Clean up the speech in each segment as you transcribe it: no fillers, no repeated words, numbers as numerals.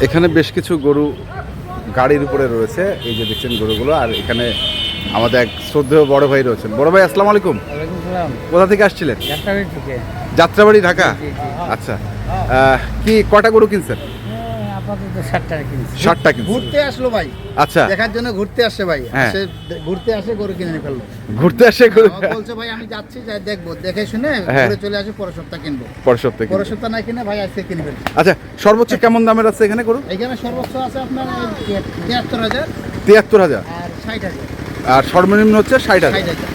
এখানে বেশ কিছু গরু গাড়ির উপরে রয়েছে, এই যে দেখছেন গরুগুলো। আর এখানে আমাদের এক শ্রদ্ধেয় বড় ভাই রয়েছেন। বড় ভাই, আসসালামু আলাইকুম। কোথা থেকে আসছিলেন? যাত্রাবাড়ি, ঢাকা। আচ্ছা, কি কটা গরু কিনছেন? আপাতত 60টা কিনছি। 60টা কিনছেন? ঘুরতে আসলো ভাই, আচ্ছা, দেখার জন্য ঘুরতে আসছে ভাই। হ্যাঁ। ঘুরতে আসে গরু কিনে ফেললো। ঘুরতে আসে গরু। আমার বলছে ভাই আমি যাচ্ছি, যাই দেখবো, দেখে শুনে হ্যাঁ। ঘুরে চলে আসি, পরের সপ্তাহ কিনবো। পরের সপ্তাহে পরের কিনবেন। সপ্তাহ না কিনে ভাই আজকে কিনে ফেলছি। আচ্ছা, সর্বোচ্চ কেমন দামের আছে এখানে গরু? এখানে সর্বোচ্চ আছে আপনার 73,000 73,000। আর 60,000। আর সর্বনিম্ন হচ্ছে 60,000। 60,000।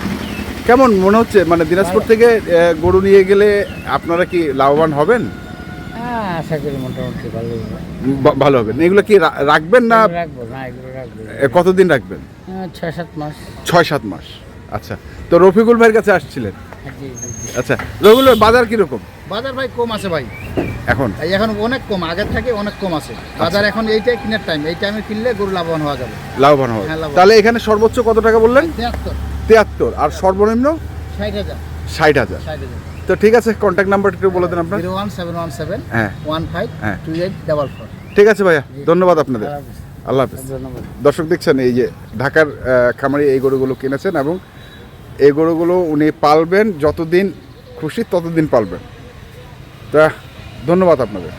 কেমন মনে হচ্ছে, মানে দিনাজপুর থেকে গরু নিয়ে গেলে আপনারা কি লাভবান হবেন? হ্যাঁ, আশা করি মোটামুটি ভালো হবে। ভালো হবেন। এগুলো কি রাখবেন না? রাখবো না, এগুলো রাখবো। কতদিন রাখবেন? 6-7 মাস। 6-7 মাস। আচ্ছা, তো রফিকুল ভাইয়ের কাছে আসছিলেন? জি, জি, জি। আচ্ছা, রফিকুল ভাই বাজার কিরকম বাজার ভাই কম আছে ভাই, এখন? এখন অনেক কম, আগের থেকে অনেক কম আছে বাজার। এখন এইটাই কিনার টাইম, এই টাইমে কিনলে গরু লাভবান হওয়া যাবে। লাভবান হবে। হ্যাঁ, লাভবান। তাহলে এখানে সর্বোচ্চ কত টাকা বললেন? 73, 73। আর সর্বনিম্ন 60,000। 60,000। 60,000। তো ঠিক আছে, কন্ট্যাক্ট নাম্বারটা একটু বলে দেন আপনার। 01717 হ্যাঁ। 152844। ঠিক আছে ভাইয়া, ধন্যবাদ আপনাদের। আল্লাহ হাফেজ। ধন্যবাদ। দর্শক দেখছেন, এই যে ঢাকার খামারি এই গরুগুলো কিনেছেন এবং এই গরুগুলো উনি পালবেন, যতদিন খুশি ততদিন পালবেন। তা ধন্যবাদ আপনাদের।